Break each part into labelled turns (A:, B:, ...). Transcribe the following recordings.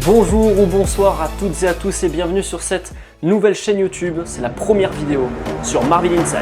A: Bonjour ou bonsoir à toutes et à tous et bienvenue sur cette nouvelle chaîne YouTube. C'est la première vidéo sur Marvel Inside.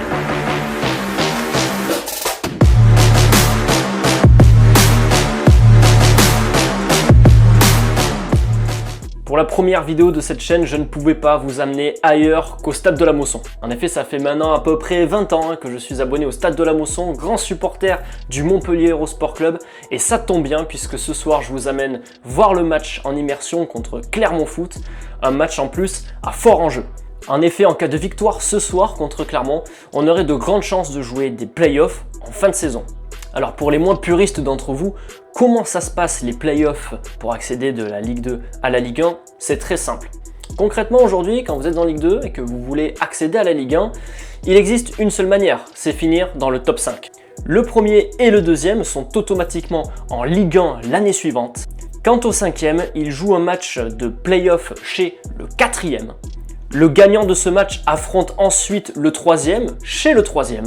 A: Pour la première vidéo de cette chaîne, je ne pouvais pas vous amener ailleurs qu'au Stade de la Mosson. En effet, ça fait maintenant à peu près 20 ans que je suis abonné au Stade de la Mosson, grand supporter du Montpellier Hérault Sport Club. Et ça tombe bien puisque ce soir, je vous amène voir le match en immersion contre Clermont Foot. Un match en plus à fort enjeu. En effet, en cas de victoire ce soir contre Clermont, on aurait de grandes chances de jouer des playoffs en fin de saison. Alors pour les moins puristes d'entre vous, comment ça se passe les playoffs pour accéder de la Ligue 2 à la Ligue 1? C'est très simple. Concrètement aujourd'hui, quand vous êtes en Ligue 2 et que vous voulez accéder à la Ligue 1, il existe une seule manière, c'est finir dans le top 5. Le premier et le deuxième sont automatiquement en Ligue 1 l'année suivante. Quant au cinquième, il joue un match de playoff chez le quatrième. Le gagnant de ce match affronte ensuite le troisième chez le troisième.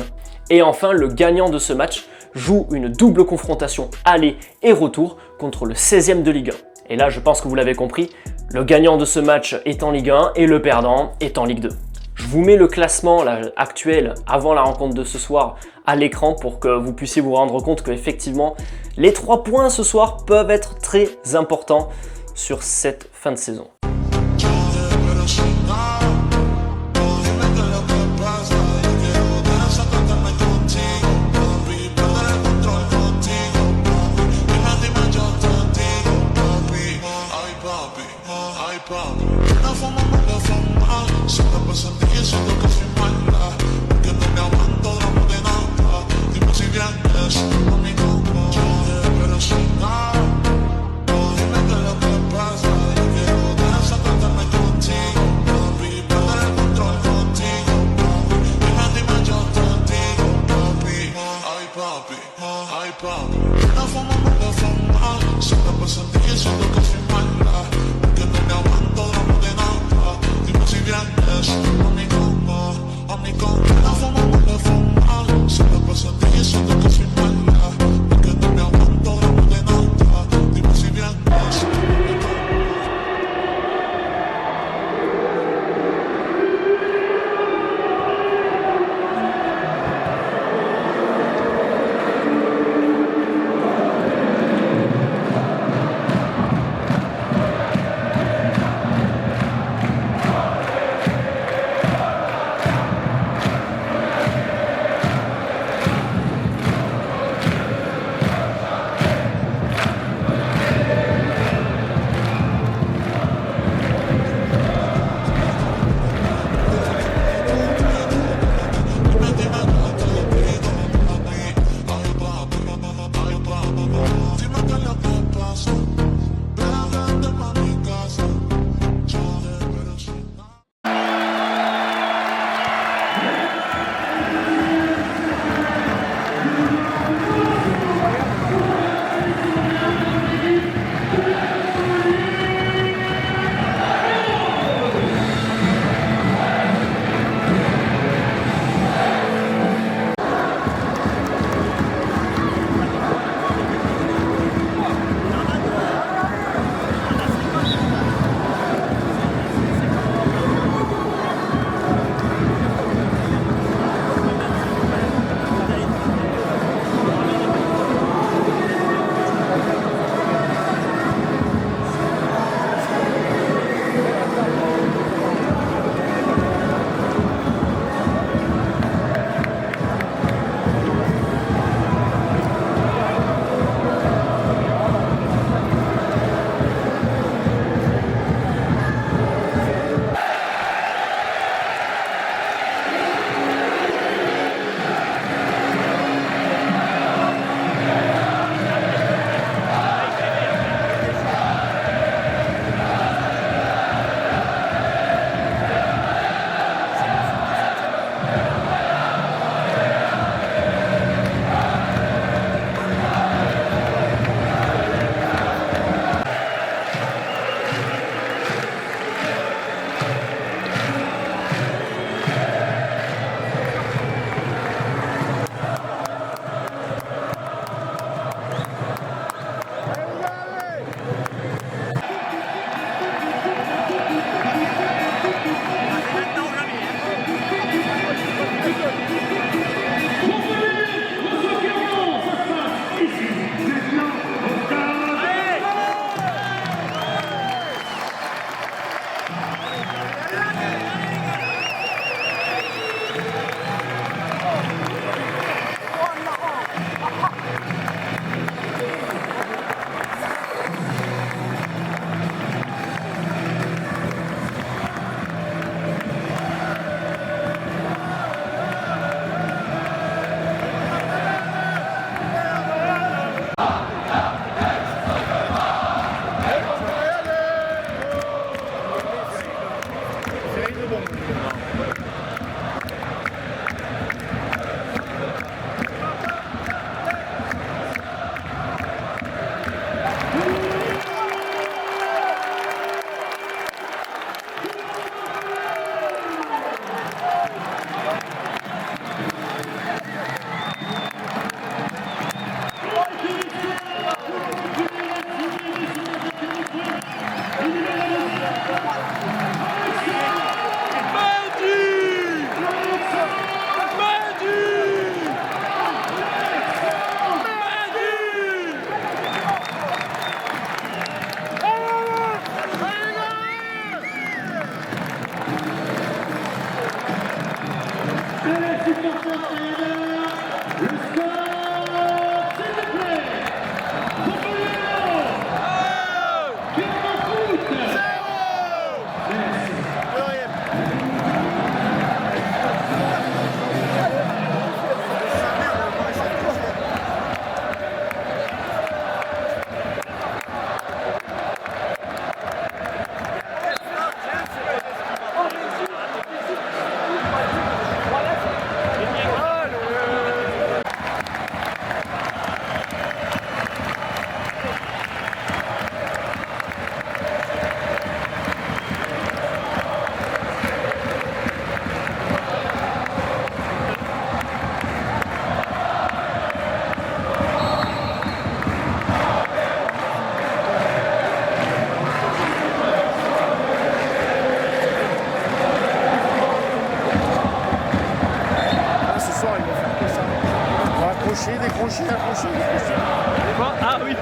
A: Et enfin, le gagnant de ce match joue une double confrontation aller et retour contre le 16e de Ligue 1. Et là, je pense que vous l'avez compris, le gagnant de ce match est en Ligue 1 et le perdant est en Ligue 2. Je vous mets le classement actuel avant la rencontre de ce soir à l'écran pour que vous puissiez vous rendre compte qu'effectivement, les 3 points ce soir peuvent être très importants sur cette fin de saison.
B: Mami, no, Ah oui.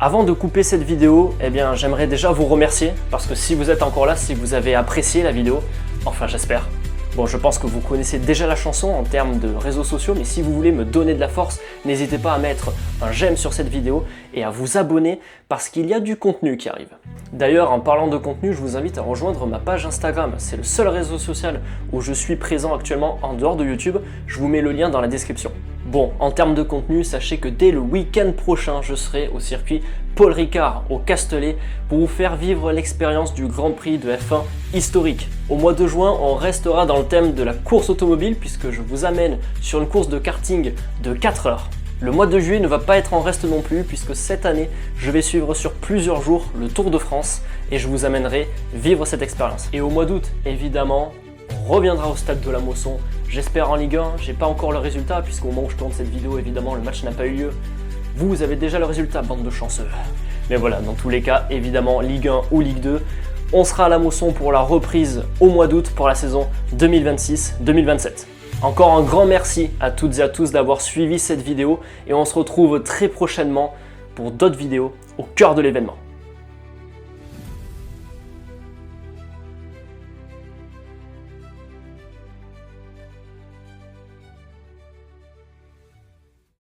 A: Avant de couper cette vidéo, eh bien, j'aimerais déjà vous remercier parce que si vous êtes encore là, si vous avez apprécié la vidéo, enfin j'espère. Bon, je pense que vous connaissez déjà la chanson en termes de réseaux sociaux, mais si vous voulez me donner de la force, n'hésitez pas à mettre un j'aime sur cette vidéo et à vous abonner parce qu'il y a du contenu qui arrive. D'ailleurs, en parlant de contenu, je vous invite à rejoindre ma page Instagram. C'est le seul réseau social où je suis présent actuellement en dehors de YouTube. Je vous mets le lien dans la description. Bon, en termes de contenu, sachez que dès le week-end prochain, je serai au circuit Paul Ricard au Castellet pour vous faire vivre l'expérience du Grand Prix de F1 historique. Au mois de juin, on restera dans le thème de la course automobile puisque je vous amène sur une course de karting de 4 heures. Le mois de juillet ne va pas être en reste non plus puisque cette année, je vais suivre sur plusieurs jours le Tour de France et je vous amènerai vivre cette expérience. Et au mois d'août, évidemment, on reviendra au stade de la Mosson. J'espère en Ligue 1, j'ai pas encore le résultat puisqu'au moment où je tourne cette vidéo, évidemment, le match n'a pas eu lieu. Vous avez déjà le résultat, bande de chanceux. Mais voilà, dans tous les cas, évidemment, Ligue 1 ou Ligue 2, On sera à la Mosson pour la reprise au mois d'août pour la saison 2026-2027. Encore un grand merci à toutes et à tous d'avoir suivi cette vidéo et on se retrouve très prochainement pour d'autres vidéos au cœur de l'événement.